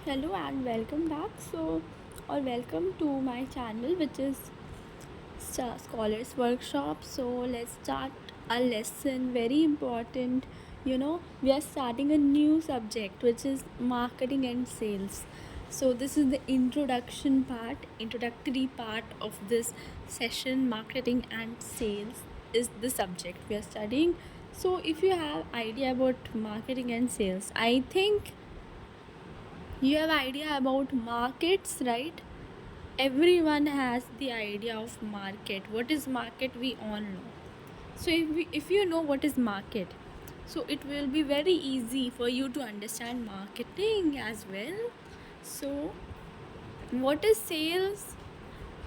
Hello and welcome back. Or welcome to my channel, which is Scholars Workshop. So, let's start a lesson. Very important. We are starting a new subject, which is marketing and sales. So, this is the introductory part of this session. Marketing and sales is the subject we are studying. So, if you have idea about marketing and sales, I think you have idea about markets, right? Everyone has the idea of market. What is market? We all know. So if you know what is market, so it will be very easy for you to understand marketing as well. So what is sales?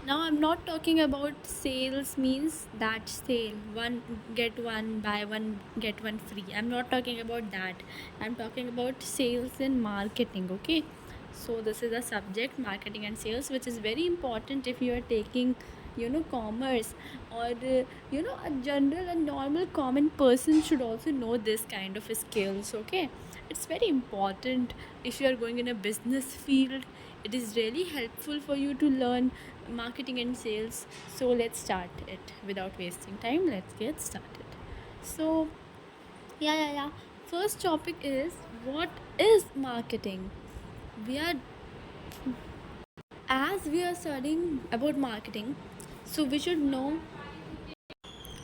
Now I'm not talking about sales means that sale, one get one, buy one get one free. I'm not talking about that. I'm talking about sales in marketing, okay? So this is a subject, marketing and sales, which is very important if you are taking commerce, or a general and normal common person should also know this kind of skills, okay? It's very important if you are going in a business field. It is really helpful for you to learn marketing and sales. So let's start it without wasting time. Let's get started. So yeah. First topic is, what is marketing? We are as we are studying about marketing, so we should know.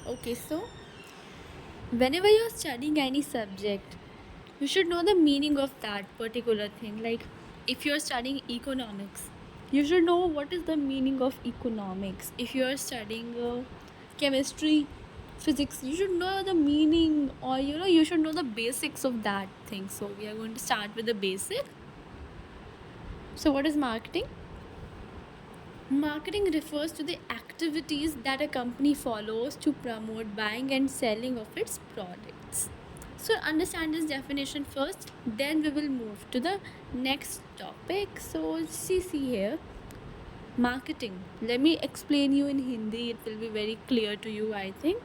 Okay, so whenever you're studying any subject, you should know the meaning of that particular thing. Like, if you're studying economics, you should know what is the meaning of economics. If you're studying chemistry, physics, you should know the meaning, or you should know the basics of that thing. So we are going to start with the basic. So what is marketing? Marketing refers to the activities that a company follows to promote buying and selling of its products. So understand this definition first, then we will move to the next topic. So see here, marketing. Let me explain you in Hindi. It will be very clear to you, I think.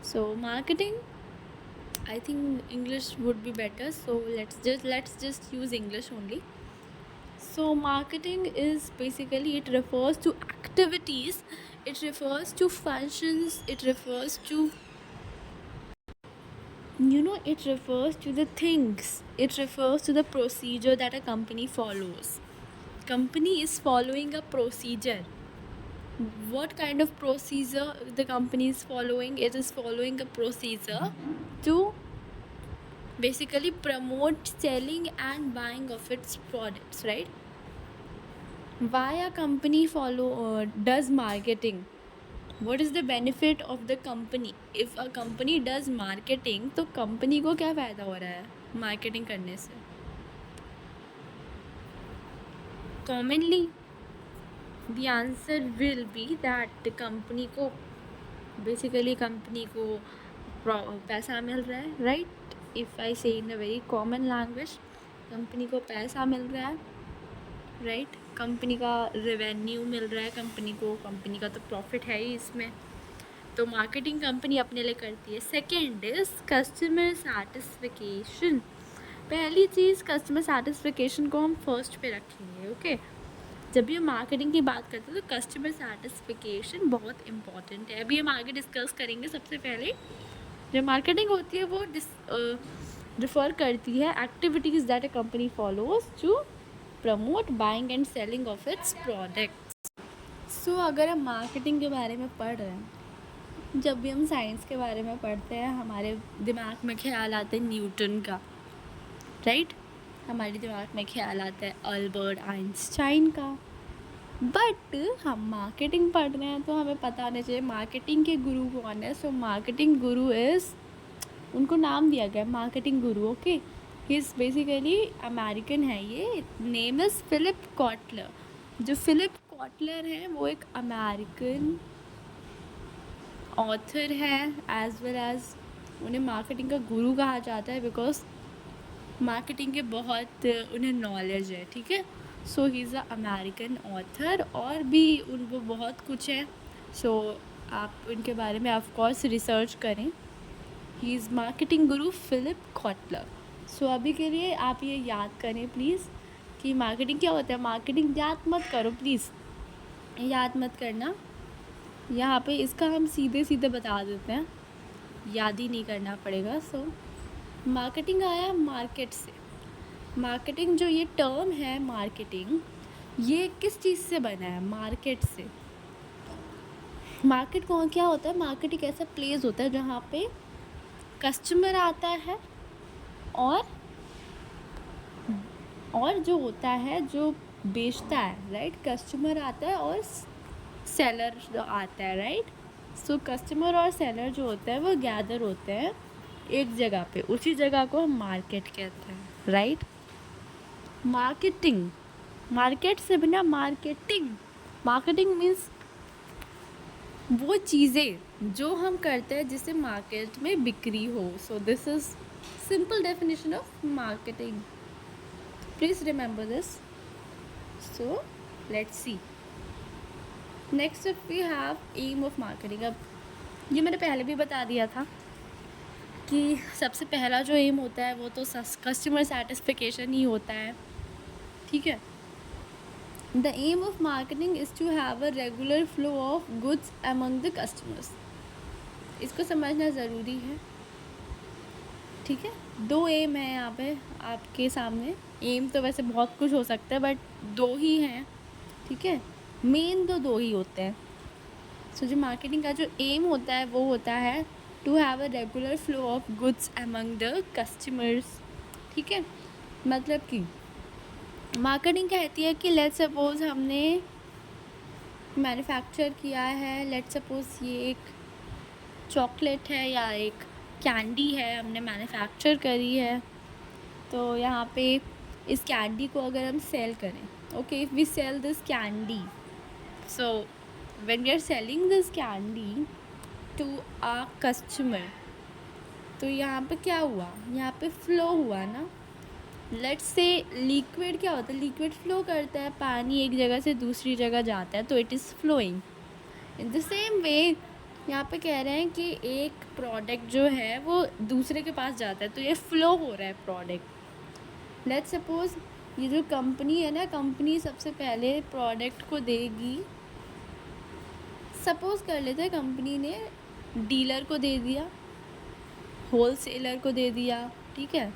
So marketing, I think English would be better. So let's just use English only. So marketing is basically, it refers to activities, it refers to functions, it refers to it refers to the things, it refers to the procedure that a company follows. Company is following a procedure. What kind of procedure the company is following? It is following a procedure to basically promote selling and buying of its products, right? Why a company does marketing? What is the benefit of the company? If a company does marketing, तो company को क्या फ़ायदा हो रहा है marketing करने से? Commonly the answer will be that company को पैसा मिल रहा है, right? If I say in a very common language, company को पैसा मिल रहा है, राइट? कंपनी का रेवेन्यू मिल रहा है, कंपनी का तो प्रॉफिट है ही इसमें. तो मार्केटिंग कंपनी अपने लिए करती है. Second is customer satisfaction. पहली चीज़, कस्टमर सेटिस्फिकेशन को हम फर्स्ट पे रखेंगे, ओके? जब भी हम मार्केटिंग की बात करते हैं तो कस्टमर सेटिस्फिकेशन बहुत इंपॉर्टेंट है. अभी हम आगे डिस्कस करेंगे. सबसे पहले जो मार्केटिंग होती है वो रिफ़र करती है activities that a company follows to promote buying and selling of its products. So अगर हम मार्केटिंग के बारे में पढ़ रहे हैं, जब भी हम साइंस के बारे में पढ़ते हैं, हमारे दिमाग में ख्याल आता है न्यूटन का, राइट? हमारे दिमाग में ख्याल आता है अल्बर्ट आइंस्टाइन का. बट हम मार्केटिंग पढ़ रहे हैं तो हमें पता होना चाहिए मार्केटिंग के गुरु कौन है. सो मार्केटिंग गुरु उनको नाम दिया गया marketing Guru, okay? He is basically American है. ये नेम इज़ फिलिप कॉटलर. जो फिलिप कॉटलर है वो एक अमेरिकन ऑथर है, एज वेल एज उन्हें मार्केटिंग का गुरु कहा जाता है बिकॉज मार्केटिंग के बहुत उन्हें नॉलेज है, ठीक है? So he is a American author. और भी उनको बहुत कुछ है. सो आप उनके बारे में ऑफकोर्स रिसर्च करें. He is marketing Guru Philip Kotler. सो अभी के लिए आप ये याद करें प्लीज़ कि मार्केटिंग क्या होता है। मार्केटिंग याद मत करो प्लीज़, याद मत करना, यहाँ पे इसका हम सीधे सीधे बता देते हैं, याद ही नहीं करना पड़ेगा। सो मार्केटिंग आया मार्केट से। मार्केटिंग जो ये टर्म है मार्केटिंग, ये किस चीज़ से बना है, मार्केट से। मार्केट कौन क्या होता है, मार्केट एक ऐसा प्लेस होता है जहाँ पे कस्टमर आता है और जो होता है जो बेचता है, राइट। कस्टमर आता है और सेलर आता है, राइट। सो कस्टमर और सेलर जो होता है वो गैदर होते हैं एक जगह पे, उसी जगह को हम मार्केट कहते हैं, राइट। मार्केटिंग, मार्केट से बिना मार्केटिंग, मार्केटिंग मीन्स वो चीज़ें जो हम करते हैं जिससे मार्केट में बिक्री हो। So this is simple definition of marketing, please remember this. So let's see next if we have aim of marketing. अब ये मैंने पहले भी बता दिया था कि सबसे पहला जो एम होता है वो तो कस्टमर सेटिस्फिकेशन ही होता है, ठीक है। The aim of marketing is to have a regular flow of goods among the customers. इसको समझना ज़रूरी है, ठीक है। दो एम है यहाँ पे आपके सामने। एम तो वैसे बहुत कुछ हो सकता है बट दो ही हैं, ठीक है। मेन तो दो ही होते हैं। सो जो मार्केटिंग का जो एम होता है वो होता है to have a regular flow of goods among the customers, ठीक है। मतलब कि मार्केटिंग कहती है कि लेट्स सपोज हमने मैन्युफैक्चर किया है, लेट्स सपोज ये एक चॉकलेट है या एक कैंडी है, हमने मैन्युफैक्चर करी है। तो यहाँ पे इस कैंडी को अगर हम सेल करें, okay, if we sell this candy, so when we are selling this candy to a customer, तो यहाँ पे क्या हुआ, यहाँ पे फ्लो हुआ ना। लेट्स से लिक्विड क्या होता है, लिक्विड फ्लो करता है, पानी एक जगह से दूसरी जगह जाता है, तो it is flowing. In the same way यहाँ पे कह रहे हैं कि एक प्रोडक्ट जो है वो दूसरे के पास जाता है, तो ये फ्लो हो रहा है प्रोडक्ट। लेट्स सपोज ये जो कंपनी है ना, कंपनी सबसे पहले प्रोडक्ट को देगी। सपोज कर लेते हैं कंपनी ने डीलर को दे दिया, होल सेलर को दे दिया, ठीक है।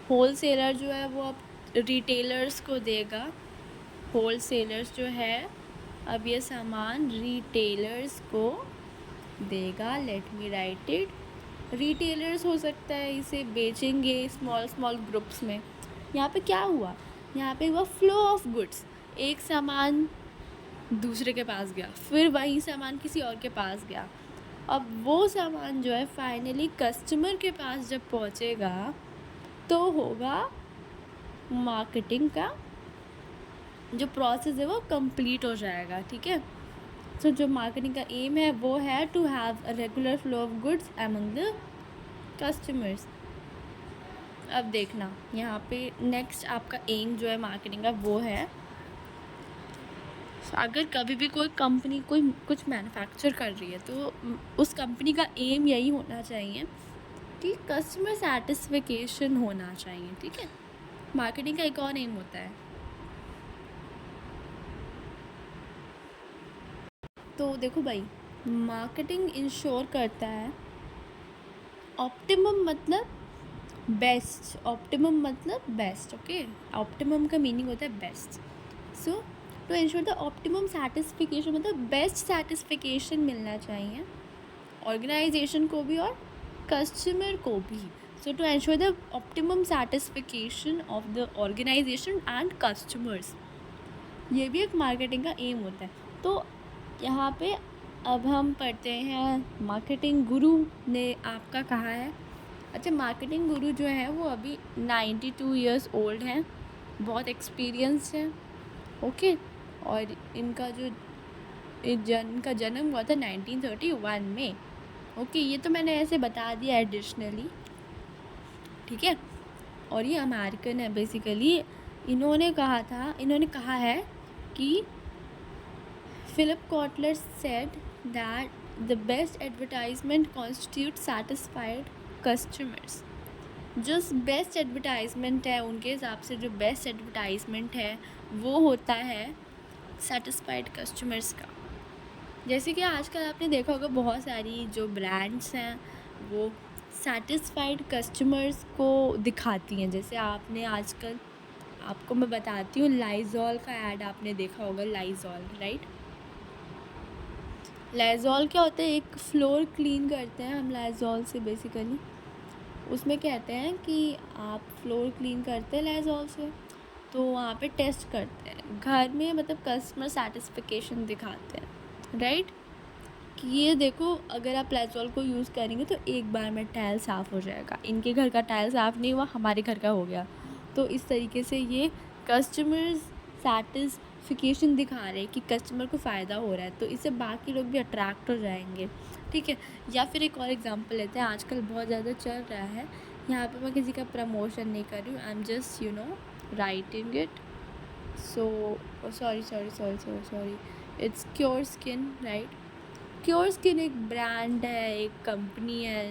होल सेलर जो है वो अब रिटेलर्स को देगा। होल सेलर्स जो है अब ये सामान रिटेलर्स को देगा। Let me right it. Retailers हो सकता है इसे बेचेंगे स्मॉल स्मॉल ग्रुप्स में। यहाँ पे क्या हुआ, यहाँ पे हुआ फ्लो ऑफ गुड्स। एक सामान दूसरे के पास गया, फिर वही सामान किसी और के पास गया। अब वो सामान जो है फाइनली कस्टमर के पास जब पहुँचेगा तो होगा मार्केटिंग का जो प्रोसेस है वो कंप्लीट हो जाएगा, ठीक है। सो जो मार्केटिंग का एम है वो है to have a regular flow of goods among the customers. अब देखना यहाँ पे नेक्स्ट आपका एम जो है मार्केटिंग का वो है, अगर कभी भी कोई कंपनी कोई कुछ मैन्युफैक्चर कर रही है तो उस कंपनी का एम यही होना चाहिए कि कस्टमर सेटिस्फिकेशन होना चाहिए, ठीक है। मार्केटिंग का एक और एम होता है। तो देखो भाई, मार्केटिंग इंश्योर करता है ऑप्टिमम मतलब बेस्ट, ऑप्टिमम मतलब बेस्ट, ओके। ऑप्टिमम का मीनिंग होता है best. So to insure the optimum satisfaction मतलब बेस्ट सेटिस्फिकेशन मिलना चाहिए ऑर्गेनाइजेशन को भी और कस्टमर को भी। So to ensure the optimum satisfaction of the organisation and customers, ये भी एक मार्केटिंग का एम होता है। तो यहाँ पे अब हम पढ़ते हैं मार्केटिंग गुरु ने आपका कहा है। अच्छा, मार्केटिंग गुरु जो है वो अभी 92 ईयर्स ओल्ड हैं, बहुत एक्सपीरियंस है, ओके। और इनका जो इनका जन्म हुआ था 1931 में, ओके। ये तो मैंने ऐसे बता दिया एडिशनली, ठीक है। और ये अमेरिकन है बेसिकली। इन्होंने कहा है कि Philip Kotler said that the best advertisement constitute satisfied customers. जो बेस्ट एडवर्टाइजमेंट है उनके हिसाब से, जो बेस्ट एडवर्टाइजमेंट है वो होता है सेटिस्फाइड कस्टमर्स का। जैसे कि आजकल आपने देखा होगा बहुत सारी जो ब्रांड्स हैं वो सेटिस्फाइड कस्टमर्स को दिखाती हैं। जैसे आपने आजकल, आपको मैं बताती हूँ, लाइज़ॉल का ऐड आपने देखा होगा, लाइज़ॉल, राइट। लाइज़ॉल क्या होता है, एक फ्लोर क्लीन करते हैं हम लाइज़ॉल से बेसिकली। उसमें कहते हैं कि आप फ्लोर क्लीन करते हैं लाइज़ॉल से, तो वहाँ पे टेस्ट करते हैं घर में, मतलब कस्टमर सेटिस्फिकेशन दिखाते हैं, राइट। कि ये देखो, अगर आप लाइज़ॉल को यूज़ करेंगे तो एक बार में टाइल साफ़ हो जाएगा, इनके घर का टाइल साफ़ नहीं हुआ, हमारे घर का हो गया। तो इस तरीके से ये कस्टमर्स सेटिस्फिकेशन दिखा रहे हैं कि कस्टमर को फ़ायदा हो रहा है, तो इससे बाकी लोग भी अट्रैक्ट हो जाएंगे, ठीक है। या फिर एक और एग्जांपल लेते हैं, आजकल बहुत ज़्यादा चल रहा है, यहाँ पे मैं किसी का प्रमोशन नहीं कर रही हूँ, I am just writing it. So sorry, it's cure skin, right. Cure skin एक ब्रांड है, एक कंपनी है,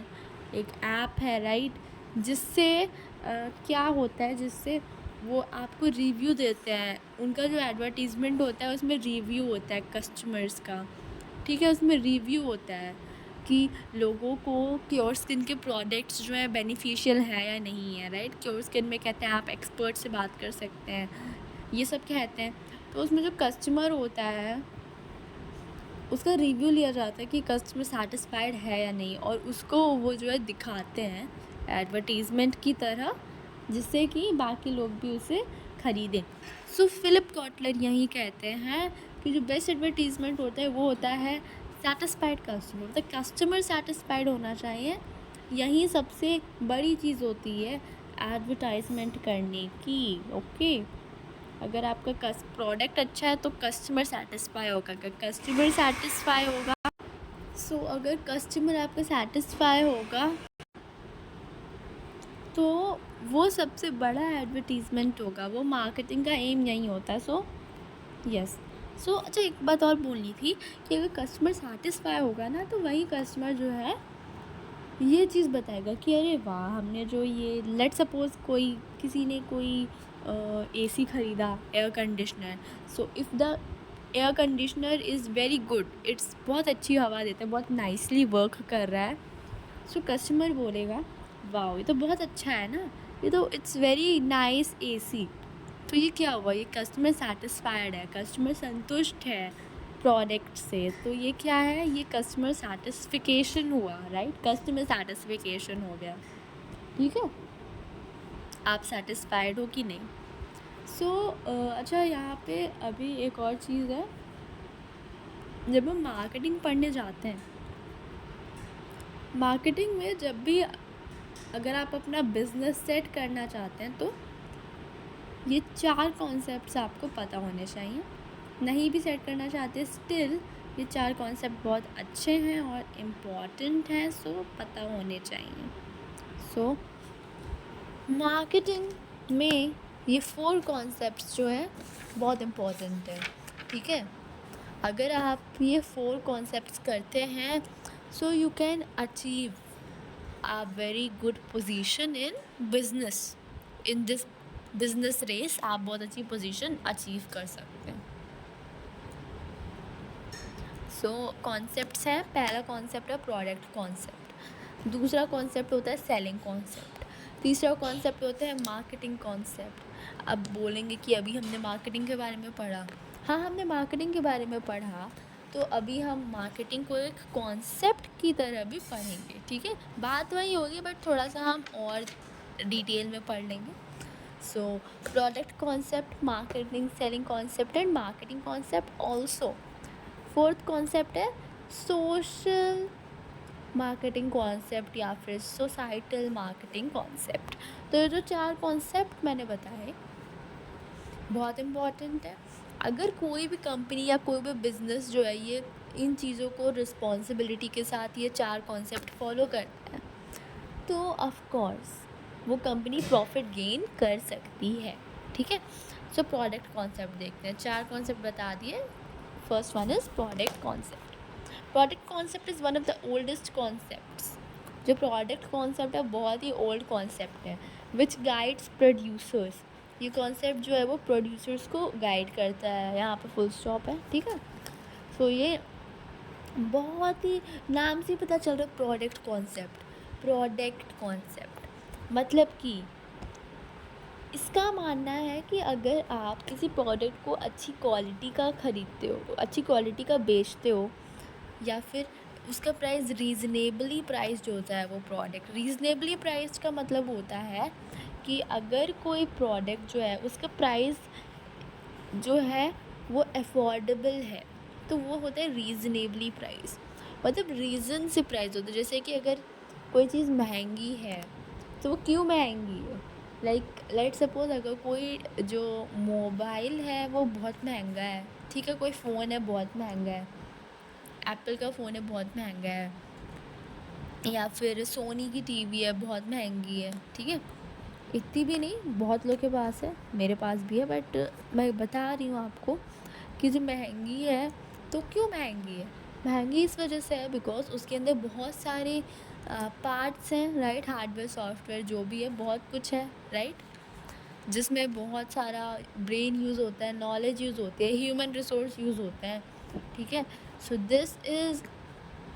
एक ऐप है, राइट। जिससे क्या होता है, जिससे वो आपको रिव्यू देते हैं। उनका जो एडवर्टीज़मेंट होता है उसमें रिव्यू होता है कस्टमर्स का, ठीक है। उसमें रिव्यू होता है कि लोगों को क्योर स्किन के प्रोडक्ट्स जो हैं बेनिफिशियल है या नहीं है, राइट। क्योर स्किन में कहते हैं आप एक्सपर्ट से बात कर सकते हैं, ये सब कहते हैं। तो उसमें जो कस्टमर होता है उसका रिव्यू लिया जाता है कि कस्टमर सेटिस्फाइड है या नहीं, और उसको वो जो है दिखाते हैं एडवर्टीज़मेंट की तरह, जिससे कि बाकी लोग भी उसे ख़रीदें। सो फिलिप कॉटलर यही कहते हैं कि जो बेस्ट एडवर्टीज़मेंट होता है वो होता है सेटिस्फाइड कस्टमर, मतलब कस्टमर सेटिस्फाइड होना चाहिए। यही सबसे बड़ी चीज़ होती है एडवर्टाइजमेंट करने की, ओके। अगर आपका प्रोडक्ट अच्छा है तो कस्टमर सेटिस्फाई होगा, अगर कस्टमर सेटिस्फाई होगा, अगर कस्टमर आपका सेटिस्फाई होगा तो वो सबसे बड़ा एडवर्टीज़मेंट होगा, वो मार्केटिंग का एम यही होता है। यस। अच्छा, एक बात और बोलनी थी कि अगर कस्टमर सेटिस्फाई होगा ना, तो वही कस्टमर जो है ये चीज़ बताएगा कि अरे वाह, हमने जो ये, लेट सपोज़ किसी ने कोई एसी ख़रीदा, air conditioner. So if the air conditioner is very good, it's बहुत अच्छी हवा देता है, बहुत नाइसली वर्क कर रहा है, सो कस्टमर बोलेगा वाह, ये तो बहुत अच्छा है ना, ये तो इट्स वेरी नाइस एसी। तो ये क्या हुआ, ये कस्टमर सेटिस्फाइड है, कस्टमर संतुष्ट है प्रोडक्ट से, तो ये क्या है, ये कस्टमर सेटिस्फिकेशन हुआ, राइट। कस्टमर सेटिस्फिकेशन हो गया, ठीक है। आप सेटिस्फाइड हो कि नहीं। अच्छा, यहाँ पे अभी एक और चीज़ है, जब हम मार्केटिंग पढ़ने जाते हैं, मार्केटिंग में जब भी अगर आप अपना बिजनेस सेट करना चाहते हैं तो ये 4 कॉन्सेप्ट्स आपको पता होने चाहिए। नहीं भी सेट करना चाहते स्टिल ये 4 कॉन्सेप्ट बहुत अच्छे हैं और इम्पॉर्टेंट हैं, पता होने चाहिए। मार्केटिंग में ये 4 कॉन्सेप्ट्स जो है बहुत इम्पॉर्टेंट है, ठीक है। अगर आप ये 4 कॉन्सेप्ट्स करते हैं you can achieve a very good position in business, in this business race आप बहुत अच्छी पोजीशन अचीव कर सकते हैं। कॉन्सेप्ट्स हैं, पहला कॉन्सेप्ट है प्रोडक्ट कॉन्सेप्ट, दूसरा कॉन्सेप्ट होता है सेलिंग कॉन्सेप्ट, तीसरा कॉन्सेप्ट होता है मार्केटिंग कॉन्सेप्ट। अब बोलेंगे कि अभी हमने मार्केटिंग के बारे में पढ़ा, हाँ हमने मार्केटिंग के बारे में पढ़ा, तो अभी हम मार्केटिंग को एक कॉन्सेप्ट की तरह भी पढ़ेंगे, ठीक है। बात वही होगी बट थोड़ा सा हम और डिटेल में पढ़ लेंगे। Product concept, marketing, selling concept and marketing concept also. Fourth concept है सोशल मार्केटिंग कॉन्सेप्ट या फिर सोसाइटल मार्केटिंग कॉन्सेप्ट। तो ये जो 4 कॉन्सेप्ट मैंने बताए बहुत इम्पॉर्टेंट है। अगर कोई भी कंपनी या कोई भी बिज़नेस जो है ये इन चीज़ों को रिस्पॉन्सिबिलिटी के साथ ये 4 कॉन्सेप्ट फॉलो करता है तो ऑफ कोर्स वो कंपनी प्रॉफिट गेन कर सकती है, ठीक है। प्रोडक्ट कॉन्सेप्ट देखते हैं, 4 कॉन्सेप्ट बता दिए। First one is product concept. Product concept is one of the oldest concepts जो प्रोडक्ट कॉन्सेप्ट है बहुत ही ओल्ड कॉन्सेप्ट है, विच गाइड्स प्रोड्यूसर्स। ये कॉन्सेप्ट जो है वो प्रोड्यूसर्स को गाइड करता है। यहाँ पे फुल स्टॉप है, ठीक है। सो ये बहुत ही नाम से ही पता चल रहा है प्रोडक्ट कॉन्सेप्ट। प्रोडक्ट कॉन्सेप्ट मतलब कि इसका मानना है कि अगर आप किसी प्रोडक्ट को अच्छी क्वालिटी का ख़रीदते हो, अच्छी क्वालिटी का बेचते हो, या फिर उसका प्राइस रीज़नेबली प्राइस जो होता है वो प्रोडक्ट, रीज़नेबली प्राइस का मतलब होता है कि अगर कोई प्रोडक्ट जो है उसका प्राइस जो है वो अफोर्डेबल है, तो वो होता है रीज़नेबली प्राइस। मतलब रीज़न से प्राइस होता है। जैसे कि अगर कोई चीज़ महंगी है तो वो क्यों महंगी है, लाइक लेट सपोज अगर कोई जो मोबाइल है वो बहुत महंगा है, ठीक है, कोई फ़ोन है बहुत महंगा है, एप्पल का फ़ोन है बहुत महंगा है, या फिर सोनी की टीवी है बहुत महंगी है, ठीक है, इतनी भी नहीं, बहुत लोग के पास है, मेरे पास भी है, बट मैं बता रही हूँ आपको कि जो महंगी है, तो क्यों महंगी है? महंगी इस वजह से है बिकॉज उसके अंदर बहुत सारे पार्ट्स हैं, राइट, हार्डवेयर सॉफ्टवेयर जो भी है, बहुत कुछ है, राइट, जिसमें बहुत सारा ब्रेन यूज़ होता है, नॉलेज यूज़ होती है, ह्यूमन रिसोर्स यूज़ होते हैं, ठीक है। सो दिस इज़,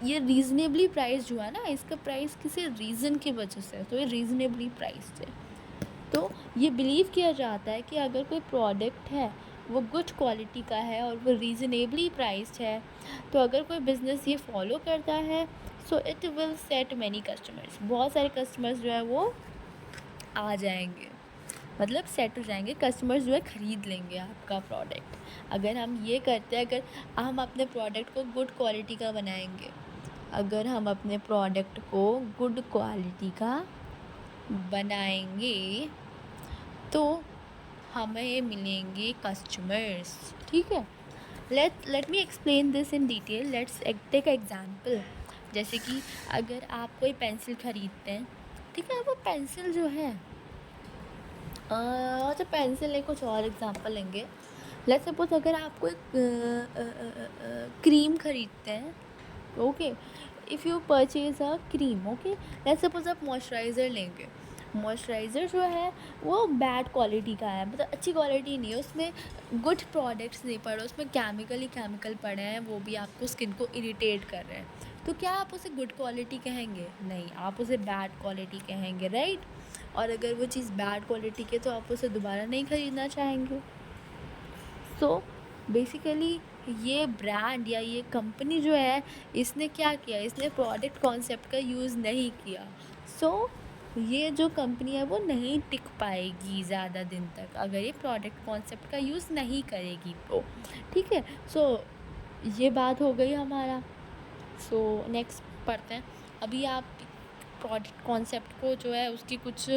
ये रीज़नेबली प्राइस जो है ना, इसका प्राइस किसी रीज़न की वजह से है, तो ये रीज़नेबली प्राइस है। तो ये बिलीव किया जाता है कि अगर कोई प्रोडक्ट है वो गुड क्वालिटी का है और वो रीज़नेबली प्राइस्ड है, तो अगर कोई बिज़नेस ये फॉलो करता है, so it will set many customers, बहुत सारे कस्टमर्स जो है वो आ जाएंगे, मतलब सेट हो जाएंगे, कस्टमर्स जो है ख़रीद लेंगे आपका प्रोडक्ट। अगर हम ये करते हैं, अगर हम अपने प्रोडक्ट को गुड क्वालिटी का बनाएंगे, अगर हम अपने प्रोडक्ट को गुड क्वालिटी का बनाएंगे तो हमें मिलेंगे कस्टमर्स, ठीक है। Let me explain this in detail. Let's take example. जैसे कि अगर आप कोई पेंसिल ख़रीदते हैं, ठीक है, वो पेंसिल जो है, अच्छा पेंसिल नहीं, कुछ और एग्जांपल लेंगे। लेट्स सपोज अगर आप कोई क्रीम ख़रीदते हैं, okay, if you purchase a cream, okay, let's suppose आप मॉइस्चराइज़र लेंगे। मॉइस्चराइज़र जो है वो बैड क्वालिटी का है, मतलब अच्छी क्वालिटी नहीं है, उसमें गुड प्रोडक्ट्स नहीं पड़े, उसमें केमिकल ही केमिकल पड़े हैं, वो भी आपको स्किन को इरिटेट कर रहे हैं। तो क्या आप उसे गुड क्वालिटी कहेंगे? नहीं, आप उसे बैड क्वालिटी कहेंगे, राइट। और अगर वो चीज़ बैड क्वालिटी की है तो आप उसे दोबारा नहीं ख़रीदना चाहेंगे। सो बेसिकली ये ब्रांड या ये कंपनी जो है, इसने क्या किया, इसने प्रोडक्ट कॉन्सेप्ट का यूज़ नहीं किया। सो ये जो कंपनी है वो नहीं टिक पाएगी ज़्यादा दिन तक अगर ये प्रोडक्ट कॉन्सेप्ट का यूज़ नहीं करेगी तो, ठीक है। सो ये बात हो गई हमारा। सो नेक्स्ट पढ़ते हैं। अभी आप प्रोडक्ट कॉन्सेप्ट को जो है उसकी कुछ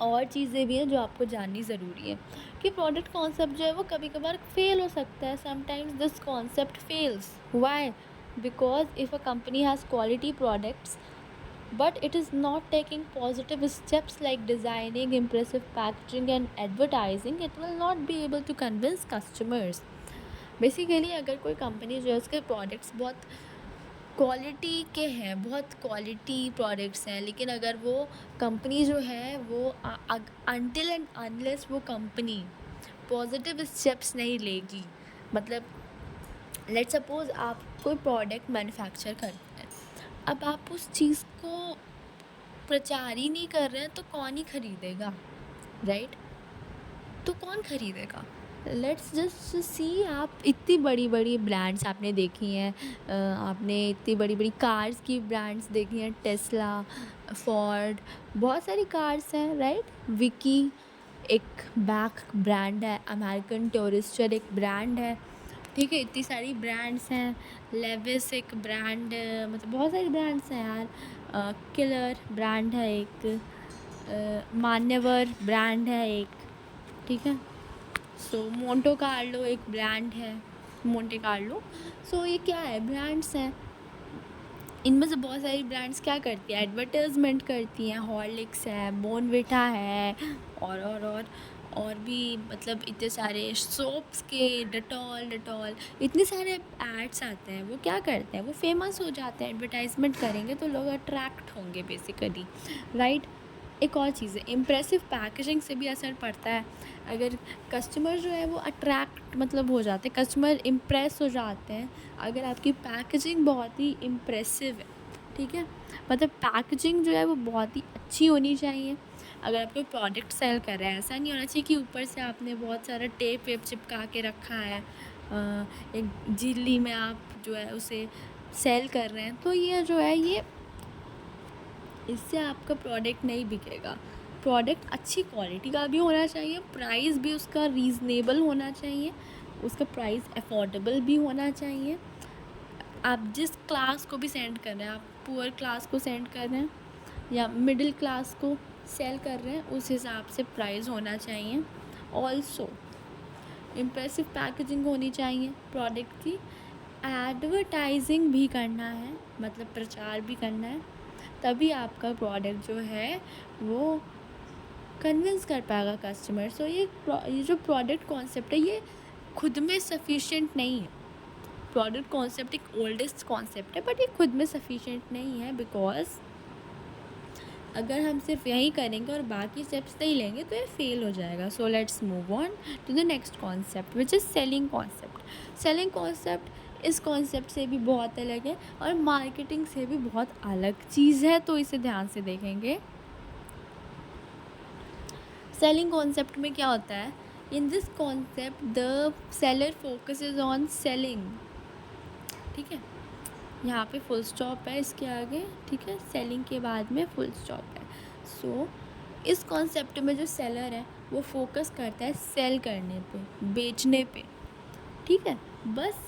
और चीज़ें भी हैं जो आपको जाननी ज़रूरी है कि प्रोडक्ट कॉन्सेप्ट जो है वो कभी कभार फेल हो सकता है। Sometimes this concept fails, why? Because if a company has quality products but it is not taking positive steps like designing, impressive packaging and advertising, it will not be able to convince customers. Basically अगर कोई company जो है उसके products बहुत quality के हैं, बहुत quality products हैं, लेकिन अगर वो कंपनी जो है वो अनटिल एंड अनलेस वो कंपनी पॉजिटिव स्टेप्स नहीं लेगी, मतलब लेट्स सपोज आप कोई प्रोडक्ट मैन्युफैक्चर करते हैं, अब आप उस चीज़ को प्रचार ही नहीं कर रहे हैं तो कौन ही ख़रीदेगा, राइट। तो कौन ख़रीदेगा? लेट्स जस्ट सी, आप इतनी बड़ी बड़ी ब्रांड्स आपने देखी हैं, आपने इतनी बड़ी बड़ी कार्स की ब्रांड्स देखी हैं, टेस्ला, फोर्ड, बहुत सारी कार्स हैं, राइट। विकी एक बैक ब्रांड है, अमेरिकन टूरिस्टर एक ब्रांड है, ठीक है, इतनी सारी ब्रांड्स हैं, लेविस एक ब्रांड, मतलब बहुत सारी ब्रांड्स हैं यार, किलर ब्रांड है एक, मान्यवर ब्रांड है एक, ठीक है। सो मोंटे कार्लो एक ब्रांड है, मोंटे कार्लो। सो ये क्या है, ब्रांड्स हैं। इनमें से बहुत सारी ब्रांड्स क्या करती है, एडवर्टाइजमेंट करती हैं। हॉर्लिक्स है, बोर्नविटा है, और और भी मतलब इतने सारे सोप्स के, डेटॉल इतने सारे एड्स आते हैं। वो क्या करते हैं, वो फेमस हो जाते हैं। एडवर्टाइजमेंट करेंगे तो लोग अट्रैक्ट होंगे बेसिकली, राइट। एक और चीज़ है, इम्प्रेसिव पैकेजिंग से भी असर पड़ता है। अगर कस्टमर जो है वो अट्रैक्ट मतलब हो जाते हैं, कस्टमर इम्प्रेस हो जाते हैं अगर आपकी पैकेजिंग बहुत ही इम्प्रेसिव है, ठीक है। मतलब पैकेजिंग जो है वो बहुत ही अच्छी होनी चाहिए। अगर आप कोई प्रोडक्ट सेल कर रहे हैं, ऐसा नहीं होना चाहिए कि ऊपर से आपने बहुत सारा टेप वेप चिपका के रखा है, एक झिल्ली में आप जो है उसे सेल कर रहे हैं, तो ये जो है ये इससे आपका प्रोडक्ट नहीं बिकेगा। प्रोडक्ट अच्छी क्वालिटी का भी होना चाहिए, प्राइस भी उसका रीज़नेबल होना चाहिए, उसका प्राइस अफोर्डेबल भी होना चाहिए। आप जिस क्लास को भी सेंड कर रहे हैं, आप पुअर क्लास को सेंड कर रहे हैं या मिडिल क्लास को सेल कर रहे हैं, उस हिसाब से प्राइस होना चाहिए। ऑल्सो इम्प्रेसिव पैकेजिंग होनी चाहिए प्रोडक्ट की। एडवर्टाइजिंग भी करना है, मतलब प्रचार भी करना है, तभी आपका प्रोडक्ट जो है वो कन्विंस कर पाएगा कस्टमर। सो ये जो प्रोडक्ट कॉन्सेप्ट है ये खुद में सफिशिएंट नहीं है। प्रोडक्ट कॉन्सेप्ट एक ओल्डेस्ट कॉन्सेप्ट है, बट ये खुद में सफिशिएंट नहीं है, बिकॉज अगर हम सिर्फ यही करेंगे और बाकी स्टेप्स नहीं लेंगे तो ये फेल हो जाएगा। So let's move on to the next concept which is selling concept. Selling concept इस कॉन्सेप्ट से भी बहुत अलग है और मार्केटिंग से भी बहुत अलग चीज़ है, तो इसे ध्यान से देखेंगे। सेलिंग कॉन्सेप्ट में क्या होता है, इन this concept the seller focuses on selling, ठीक है। यहाँ पे फुल स्टॉप है इसके आगे, ठीक है, सेलिंग के बाद में फुल स्टॉप है। सो इस कॉन्सेप्ट में जो सेलर है वो फोकस करता है सेल करने पे, बेचने पे, ठीक है। बस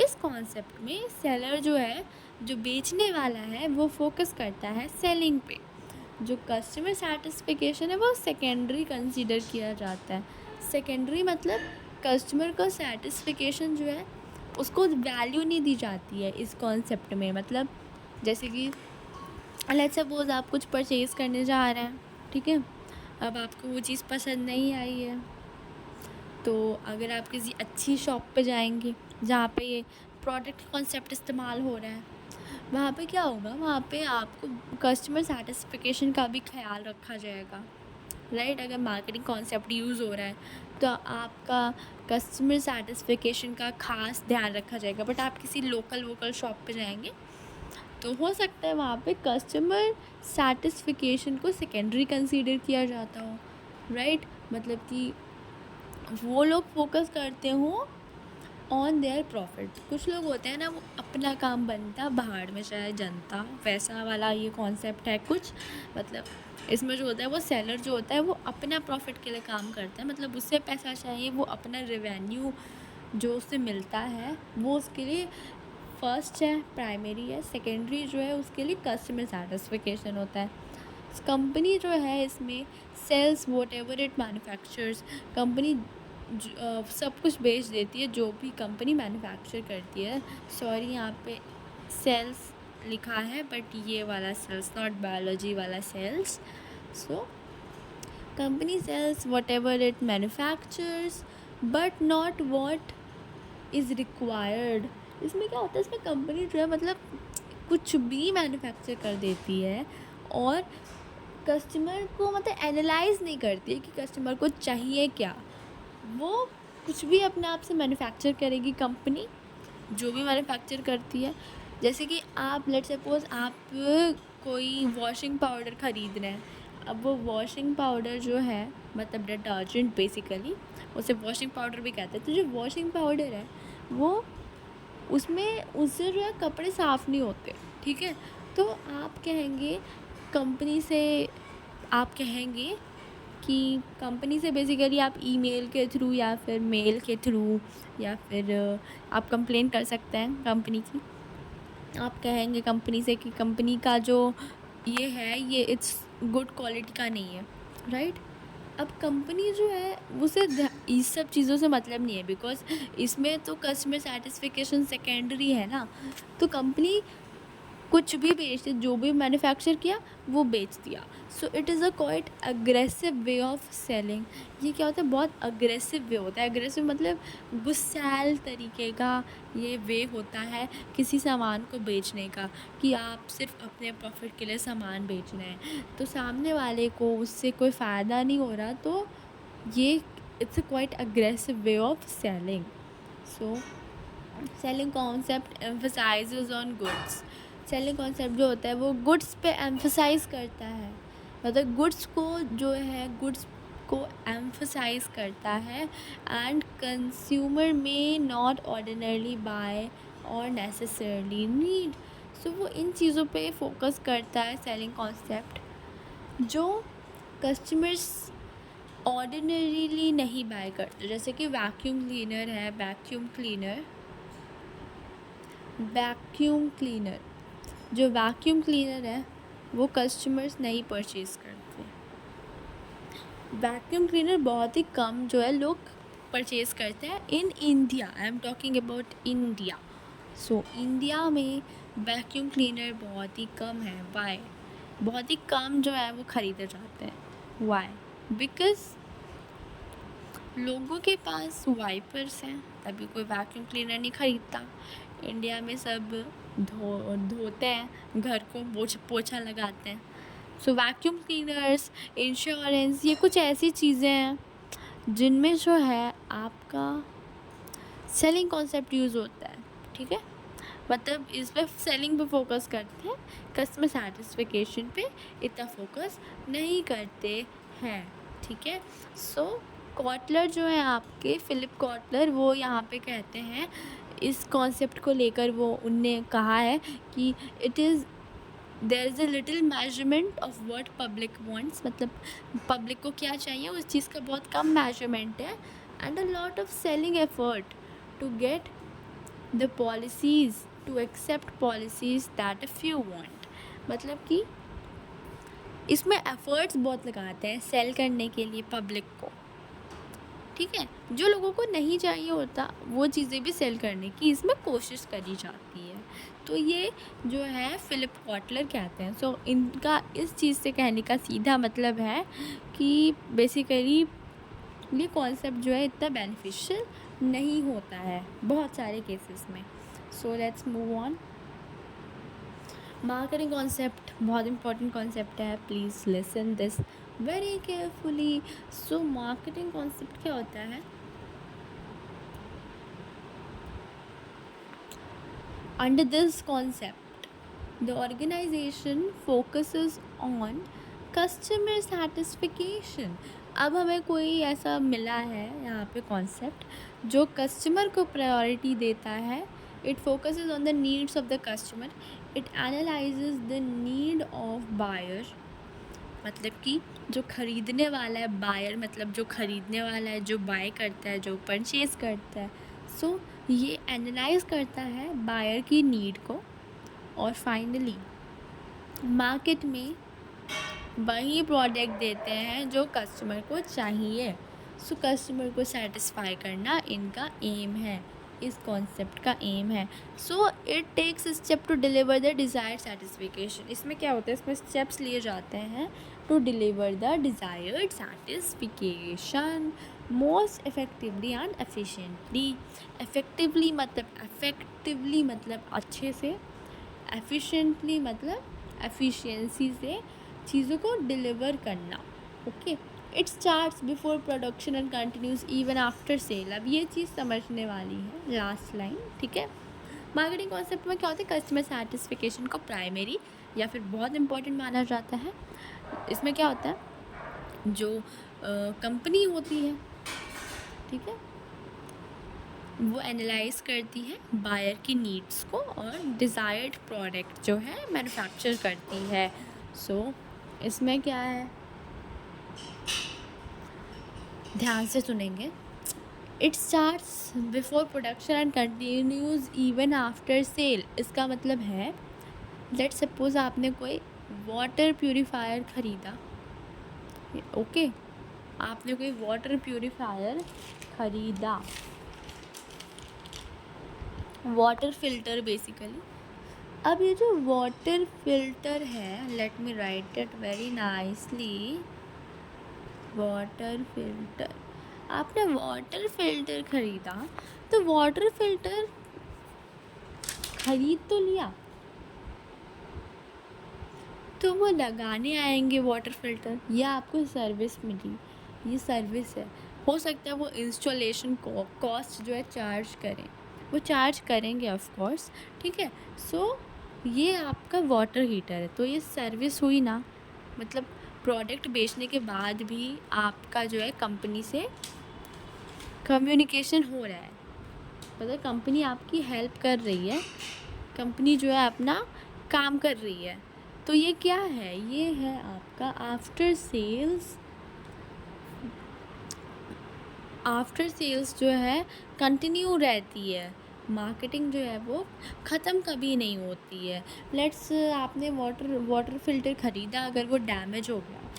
इस कॉन्सेप्ट में सेलर जो है, जो बेचने वाला है, वो फोकस करता है सेलिंग पे। जो कस्टमर सेटिस्फिकेशन है वो सेकेंडरी कंसीडर किया जाता है। सेकेंडरी मतलब कस्टमर का सेटिस्फिकेशन जो है उसको वैल्यू नहीं दी जाती है इस कॉन्सेप्ट में। मतलब जैसे कि लेट्स सपोज आप कुछ परचेज़ करने जा रहे हैं, ठीक है, अब आपको वो चीज़ पसंद नहीं आई है, तो अगर आप किसी अच्छी शॉप पे जाएंगे जहाँ पे ये प्रोडक्ट कॉन्सेप्ट इस्तेमाल हो रहा है, वहाँ पे क्या होगा, वहाँ पे आपको कस्टमर सेटिस्फिकेशन का भी ख्याल रखा जाएगा, राइट। अगर मार्केटिंग कॉन्सेप्ट यूज़ हो रहा है तो आपका कस्टमर सेटिस्फिकेशन का खास ध्यान रखा जाएगा। बट आप किसी लोकल शॉप पे जाएंगे तो हो सकता है वहाँ पे कस्टमर सेटिस्फिकेशन को सेकेंडरी कंसीडर किया जाता हो, राइट। मतलब कि वो लोग फोकस करते हो ऑन देयर प्रॉफिट। कुछ लोग होते हैं ना, वो अपना काम बनता बाहर में चाहे जनता, वैसा वाला ये कॉन्सेप्ट है कुछ। मतलब इसमें जो होता है वो सेलर जो होता है वो अपना प्रॉफिट के लिए काम करता है, मतलब उससे पैसा चाहिए, वो अपना रेवेन्यू जो उससे मिलता है वो उसके लिए फर्स्ट है, प्राइमरी है। सेकेंडरी जो है उसके लिए कस्टमर सेटिस्फिकेशन होता है। कंपनी जो है इसमें sells whatever it manufactures, company सब कुछ बेच देती है जो भी कंपनी मैन्युफैक्चर करती है। सॉरी यहाँ पे सेल्स लिखा है बट ये वाला सेल्स, नॉट बायोलॉजी वाला cells. So company sells whatever it manufactures but not what is required. इसमें क्या होता है, इसमें कंपनी जो है मतलब कुछ भी मैन्युफैक्चर कर देती है और कस्टमर को मतलब एनालाइज नहीं करती है कि कस्टमर को चाहिए क्या। वो कुछ भी अपने आप से मैन्युफैक्चर करेगी कंपनी, जो भी मैन्युफैक्चर करती है। जैसे कि आप लेट्स सपोज आप कोई वॉशिंग पाउडर ख़रीद रहे हैं, अब वो वॉशिंग पाउडर जो है मतलब डिटर्जेंट, बेसिकली उसे वॉशिंग पाउडर भी कहते हैं। तो जो वॉशिंग पाउडर है वो उसमें उससे जो है कपड़े साफ़ नहीं होते, ठीक है। तो आप कहेंगे कंपनी से, आप कहेंगे कि कंपनी से बेसिकली आप ईमेल के थ्रू या फिर मेल के थ्रू या फिर आप कंप्लेन कर सकते हैं कंपनी की। आप कहेंगे कंपनी से कि कंपनी का जो ये है ये इट्स गुड क्वालिटी का नहीं है, राइट। अब कंपनी जो है उसे इस सब चीज़ों से मतलब नहीं है, बिकॉज इसमें तो कस्टमर सेटिस्फिकेशन सेकेंडरी है ना। तो कंपनी कुछ भी बेच दिया, जो भी मैन्युफैक्चर किया वो बेच दिया. So it is a quite aggressive way of selling. ये क्या होता है, बहुत अग्रेसिव वे होता है. अग्रेसिव मतलब गुस्सैल तरीके का ये वे होता है किसी सामान को बेचने का, कि आप सिर्फ अपने प्रॉफिट के लिए सामान बेच रहे हैं, तो सामने वाले को उससे कोई फ़ायदा नहीं हो रहा. तो ये it's a quite aggressive way of selling. So selling concept emphasises on goods. Selling concept जो होता है वो गुड्स पे एम्फसाइज करता है, मतलब गुड्स को जो है गुड्स को एम्फसाइज करता है. एंड कंज्यूमर में नॉट ऑर्डिनरली बाय और नेसेसरली नीड. सो वो इन चीज़ों पे फोकस करता है सेलिंग कॉन्सेप्ट, जो कस्टमर्स ऑर्डिनरीली नहीं बाय करते. जैसे कि वैक्यूम क्लीनर है, वैक्यूम क्लीनर जो वैक्यूम क्लीनर है वो कस्टमर्स नहीं परचेज़ करते. वैक्यूम क्लीनर बहुत ही कम जो है लोग परचेज़ करते हैं in India. I am talking about India. So India में वैक्यूम क्लीनर बहुत ही कम है. वाई? बहुत ही कम जो है वो ख़रीदे जाते हैं. वाई? बिकॉज़ लोगों के पास वाइपर्स हैं, तभी कोई वैक्यूम क्लीनर नहीं ख़रीदता. इंडिया में सब धोते हैं घर को, पोछा लगाते हैं. सो वैक्यूम क्लीनर्स, इंश्योरेंस, ये कुछ ऐसी चीज़ें हैं जिनमें जो है आपका सेलिंग कॉन्सेप्ट यूज़ होता है. ठीक है, मतलब इस पर सेलिंग पे फोकस करते हैं, कस्टमर सेटिस्फिकेशन पे इतना फोकस नहीं करते हैं. ठीक है. सो कॉटलर जो है आपके, फिलिप कॉटलर, वो यहाँ पे कहते हैं इस कॉन्सेप्ट को लेकर, वो उनने कहा है कि it is there is a little measurement of what public wants. मतलब पब्लिक को क्या चाहिए उस चीज़ का बहुत कम मेजरमेंट है. And a lot of selling effort to get the policies, to accept policies that a few want. मतलब कि इसमें एफर्ट्स बहुत लगाते हैं सेल करने के लिए पब्लिक को. ठीक है, जो लोगों को नहीं चाहिए होता वो चीज़ें भी सेल करने की इसमें कोशिश करी जाती है. तो ये जो है फिलिप कॉटलर कहते हैं. सो इनका इस चीज़ से कहने का सीधा मतलब है कि बेसिकली ये कॉन्सेप्ट जो है इतना बेनिफिशियल नहीं होता है बहुत सारे केसेस में. So let's move on. Marketing concept बहुत इंपॉर्टेंट कॉन्सेप्ट है. Please listen this very carefully. So marketing concept क्या होता है? Under this concept the organisation focuses on customer satisfaction. अब हमें कोई ऐसा मिला है यहाँ पे कॉन्सेप्ट जो कस्टमर को प्रायोरिटी देता है. It focuses on the needs of the customer. It analyses the need of buyer. मतलब कि जो ख़रीदने वाला है, बायर मतलब जो ख़रीदने वाला है, जो बाय करता है, जो परचेज़ करता है. सो ये एनालाइज करता है बायर की नीड को, और फाइनली मार्केट में वही प्रोडक्ट देते हैं जो कस्टमर को चाहिए. सो कस्टमर को सेटिस्फाई करना इनका एम है, इस कॉन्सेप्ट का एम है. So it takes step to deliver the desired satisfaction. इसमें क्या होता है, इसमें स्टेप्स लिए जाते हैं to deliver the desired satisfaction most effectively and efficiently. Effectively मतलब अच्छे से, एफिशिएंटली मतलब एफिशिएंसी से चीज़ों को डिलीवर करना. Okay. It starts before production and continues even after sale. अब ये चीज़ समझने वाली है, लास्ट लाइन. ठीक है. मार्केटिंग कॉन्सेप्ट में क्या होता है, कस्टमर सेटिस्फिकेशन को प्राइमरी या फिर बहुत इंपॉर्टेंट माना जाता है. इसमें क्या होता है, जो कंपनी होती है, ठीक है, वो एनालाइज करती है बायर की नीड्स को और डिज़ायर्ड प्रोडक्ट जो है मैन्युफैक्चर करती है. सो इसमें क्या है, ध्यान से सुनेंगे. It starts before production and continues even after sale. इसका मतलब है, लेट सपोज आपने कोई वाटर प्यूरीफायर ख़रीदा. ओके, आपने कोई वाटर प्यूरीफायर ख़रीदा, वाटर फिल्टर बेसिकली. अब ये जो वाटर फिल्टर है, let me right it very nicely, water filter, आपने वाटर फिल्टर खरीदा तो वाटर फिल्टर खरीद तो लिया, तो वो लगाने आएंगे वाटर फिल्टर, या आपको सर्विस मिली, ये सर्विस है। हो सकता है वो इंस्टॉलेशन कॉस्ट जो है चार्ज करें, वो चार्ज करेंगे ऑफ कोर्स, ठीक है। सो ये आपका वाटर हीटर है, तो ये सर्विस हुई ना, मतलब प्रोडक्ट बेचने के बाद भी आपका जो है कंपनी से कम्युनिकेशन हो रहा है, मतलब कंपनी आपकी हेल्प कर रही है, कंपनी जो है अपना काम कर रही है। तो ये क्या है, ये है आपका आफ्टर सेल्स, आफ्टर सेल्स जो है कंटिन्यू रहती है, मार्केटिंग जो है वो ख़त्म कभी नहीं होती है। लेट्स आपने वाटर फिल्टर ख़रीदा, अगर वो डैमेज हो गया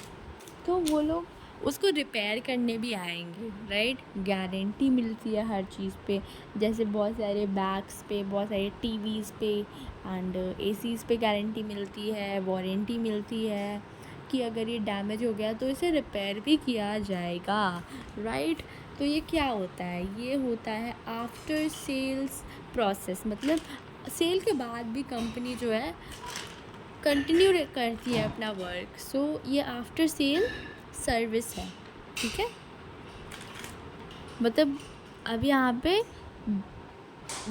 तो वो लोग उसको रिपेयर करने भी आएंगे, राइट। गारंटी मिलती है हर चीज़ पे, जैसे बहुत सारे बैग्स पे, बहुत सारे टीवीज़ पे एंड एसीज़ पे गारंटी मिलती है, वारंटी मिलती है कि अगर ये डैमेज हो गया तो इसे रिपेयर भी किया जाएगा, राइट। तो ये क्या होता है, ये होता है आफ्टर सेल्स प्रोसेस, मतलब सेल के बाद भी कंपनी जो है कंटिन्यू करती है अपना वर्क। सो ये आफ्टर सेल सर्विस है, ठीक है। मतलब अब यहाँ पे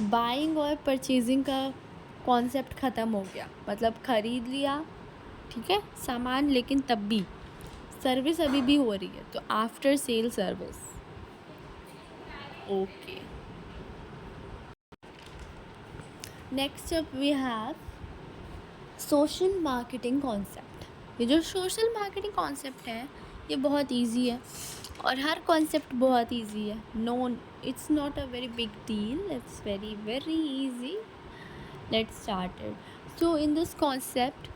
बाइंग और परचेजिंग का कॉन्सेप्ट ख़त्म हो गया, मतलब ख़रीद लिया, ठीक है, सामान, लेकिन तब भी सर्विस अभी भी हो रही है, तो after sale service, okay. Next up we have social marketing concept. ये जो सोशल मार्केटिंग कॉन्सेप्ट है ये बहुत इजी है, और हर कॉन्सेप्ट बहुत इजी है, no it's not a very big deal, it's very very easy. Let's start it. So in this concept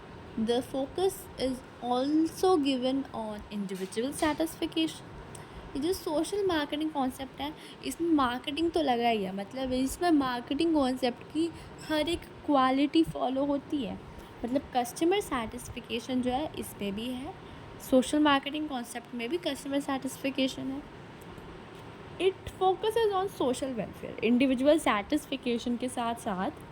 the focus is also given on individual satisfaction. ये जो सोशल मार्केटिंग कॉन्सेप्ट है इसमें marketing तो लगा ही है, मतलब इसमें मार्केटिंग कॉन्सेप्ट की हर एक क्वालिटी फॉलो होती है, मतलब कस्टमर सेटिस्फिकेशन जो है इसमें भी है, सोशल मार्केटिंग कॉन्सेप्ट में भी कस्टमर सेटिस्फिकेशन है। It focuses on social welfare, individual satisfaction के साथ साथ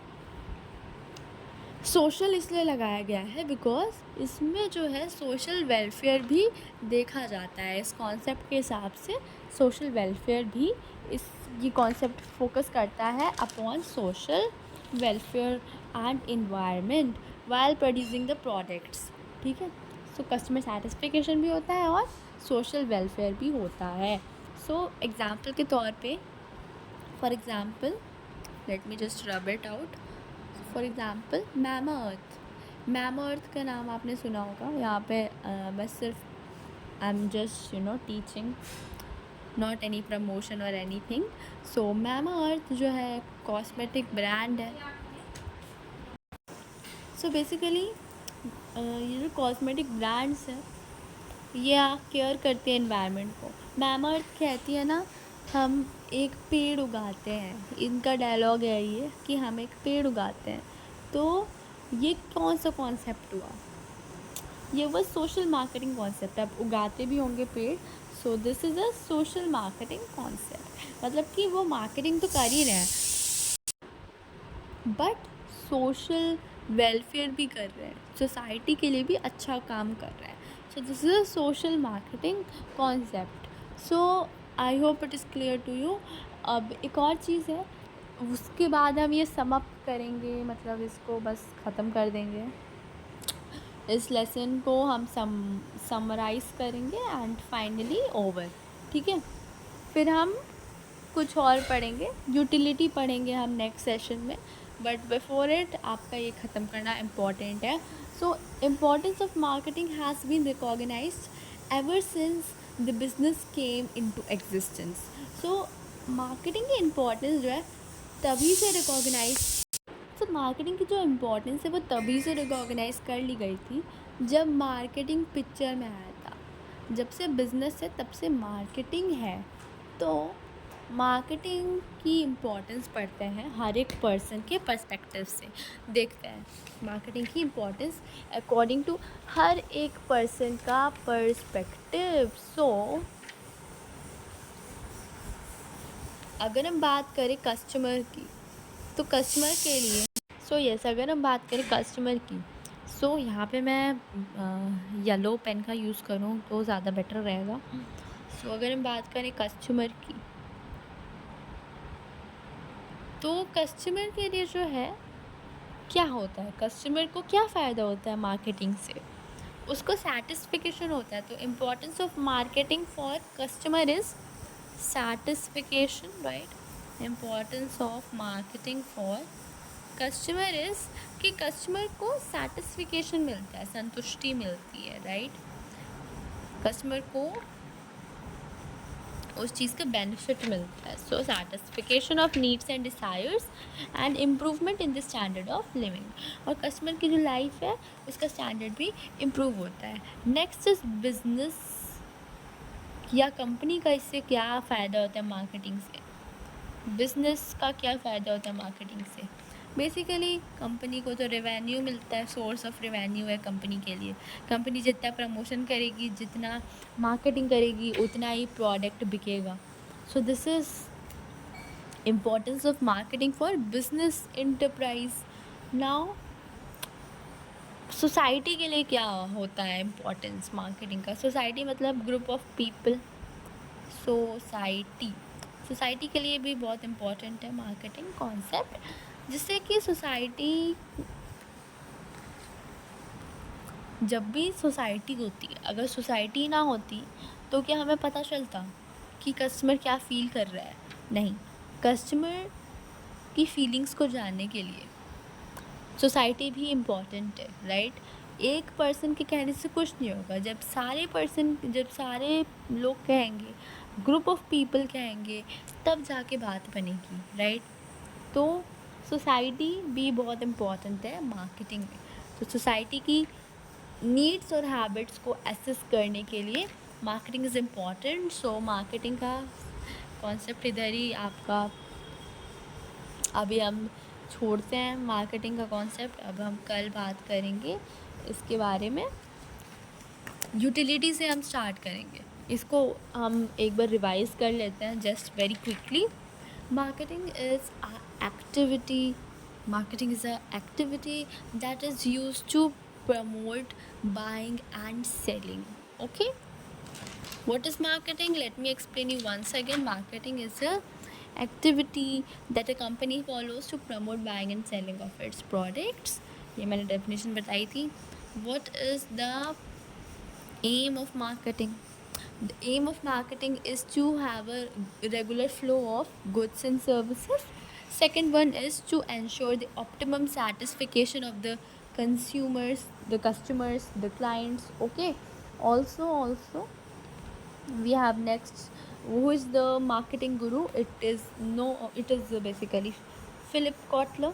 सोशल इसलिए लगाया गया है बिकॉज इसमें जो है सोशल वेलफेयर भी देखा जाता है, इस कॉन्सेप्ट के हिसाब से सोशल वेलफेयर भी, इस ये कॉन्सेप्ट फोकस करता है upon social welfare and environment while producing the products, ठीक है। सो कस्टमर सेटिस्फिकेशन भी होता है और सोशल वेलफेयर भी होता है। सो एग्ज़ाम्पल के तौर पे, for example let me just rub it out, for example मैमा अर्थ, मैमा अर्थ का नाम आपने सुना होगा। यहाँ पे बस सिर्फ I am just teaching, not any promotion और एनीथिंग। सो मैमा अर्थ जो है कॉस्मेटिक ब्रांड है। सो बेसिकली ये जो कॉस्मेटिक ब्रांड्स हैं ये केयर करते हैं एनवायरनमेंट को। मैमा अर्थ कहती है ना, हम एक पेड़ उगाते हैं, इनका डायलॉग है ये कि हम एक पेड़ उगाते हैं। तो ये कौन सा कॉन्सेप्ट हुआ, ये वो सोशल मार्केटिंग कॉन्सेप्ट है, आप उगाते भी होंगे पेड़। सो this is a social marketing concept, मतलब कि वो मार्केटिंग तो कर ही रहे हैं बट सोशल वेलफेयर भी कर रहे हैं, सोसाइटी के लिए भी अच्छा काम कर रहे हैं। So this is a social marketing concept. So I hope it is clear to you. अब एक और चीज़ है, उसके बाद हम ये सम अप करेंगे, मतलब इसको बस ख़त्म कर देंगे, इस लेसन को हम समराइज़ करेंगे एंड फाइनली ओवर, ठीक है। फिर हम कुछ और पढ़ेंगे, यूटिलिटी पढ़ेंगे हम नेक्स्ट सेशन में, बट बिफोर इट आपका ये ख़त्म करना इम्पॉर्टेंट है। So importance of marketing has been recognised ever since the business came into existence. So marketing की इम्पॉर्टेंस जो है तभी से रिकॉग्नाइज, तो मार्केटिंग की जो इम्पोर्टेंस है वो तभी से रिकॉग्नाइज़ कर ली गई थी जब मार्केटिंग पिक्चर में आया था। जब से बिज़नेस है तब से मार्केटिंग है, तो मार्केटिंग की इम्पोर्टेंस पढ़ते हैं हर एक पर्सन के पर्सपेक्टिव से, देखते हैं मार्केटिंग की इम्पोर्टेंस अकॉर्डिंग टू हर एक पर्सन का पर्सपेक्टिव। सो अगर हम बात करें कस्टमर की, तो कस्टमर के लिए अगर हम बात करें कस्टमर की, यहाँ पे मैं येलो पेन का यूज़ करूँ तो ज़्यादा बेटर रहेगा। अगर हम बात करें कस्टमर की, तो कस्टमर के लिए जो है क्या होता है, कस्टमर को क्या फ़ायदा होता है मार्केटिंग से, उसको सेटिस्फिकेशन होता है। तो importance of marketing for customer is satisfaction, right? Importance of marketing for customer is कि कस्टमर को सेटिस्फिकेशन मिलता है, संतुष्टि मिलती है, राइट? कस्टमर को उस चीज़ का बेनिफिट मिलता है। So satisfaction of needs and desires and improvement in the standard of living, और कस्टमर की जो लाइफ है उसका स्टैंडर्ड भी इम्प्रूव होता है। नेक्स्ट इज बिजनेस या कंपनी का इससे क्या फ़ायदा होता है मार्केटिंग से, बिज़नेस का क्या फ़ायदा होता है मार्केटिंग से। बेसिकली कंपनी को तो रेवेन्यू मिलता है, सोर्स ऑफ रेवेन्यू है कंपनी के लिए। कंपनी जितना प्रमोशन करेगी, जितना मार्केटिंग करेगी, उतना ही प्रोडक्ट बिकेगा। सो this is importance of marketing for business enterprise. Now society के लिए क्या होता है इम्पोर्टेंस मार्केटिंग का। सोसाइटी मतलब ग्रुप ऑफ पीपल। सोसाइटी के लिए भी बहुत इम्पोर्टेंट है मार्केटिंग कॉन्सेप्ट, जिससे कि सोसाइटी, जब भी सोसाइटी होती है, अगर सोसाइटी ना होती तो क्या हमें पता चलता कि कस्टमर क्या फ़ील कर रहा है? नहीं। कस्टमर की फीलिंग्स को जानने के लिए सोसाइटी भी इम्पॉर्टेंट है, राइट? एक पर्सन के कहने से कुछ नहीं होगा। जब सारे लोग कहेंगे, ग्रुप ऑफ पीपल कहेंगे, तब जाके बात बनेगी, राइट? तो सोसाइटी भी बहुत इम्पॉर्टेंट है मार्केटिंग में। तो सोसाइटी की नीड्स और हैबिट्स को एसेस करने के लिए marketing is important. So marketing का कॉन्सेप्ट इधर ही आपका, अभी हम छोड़ते हैं मार्केटिंग का कॉन्सेप्ट। अब हम कल बात करेंगे इसके बारे में। यूटिलिटी से हम स्टार्ट करेंगे, इसको हम एक बार रिवाइज कर लेते हैं just very quickly. Marketing is a activity that is used to promote buying and selling. Okay, what is marketing? Let me explain you once again. Marketing is a activity that a company follows to promote buying and selling of its products. ये मैंने definition बताई थी. What is the aim of marketing? The aim of marketing is to have a regular flow of goods and services. Second one is to ensure the optimum satisfaction of the consumers, the customers, the clients. Okay, also we have next, who is the marketing guru? It is basically Philip Kotler.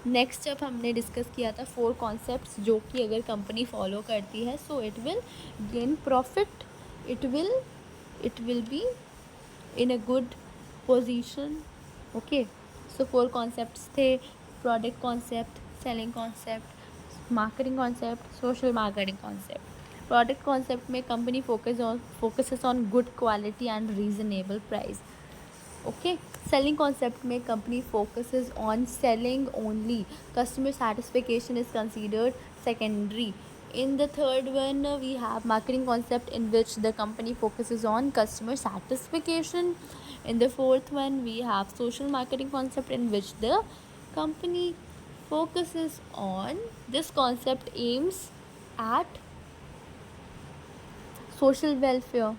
Next जब हमने discuss किया था 4 concepts जो कि अगर company follow करती है, so it will gain profit, it will be in a good position. Okay, so 4 concepts थे: product concept, selling concept, marketing concept, social marketing concept. Product concept में company focuses on good quality and reasonable price. Okay, selling concept में company focuses on selling only, customer satisfaction is considered secondary. In the third one, we have marketing concept in which the company focuses on customer satisfaction. In the fourth one, we have social marketing concept in which the company focuses on, this concept aims at social welfare,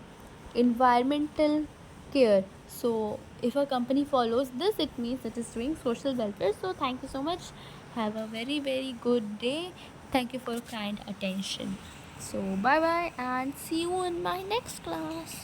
environmental care. So if a company follows this, it means it is doing social welfare. So thank you so much. Have a very, very good day. Thank you for your kind attention. So bye bye and see you in my next class.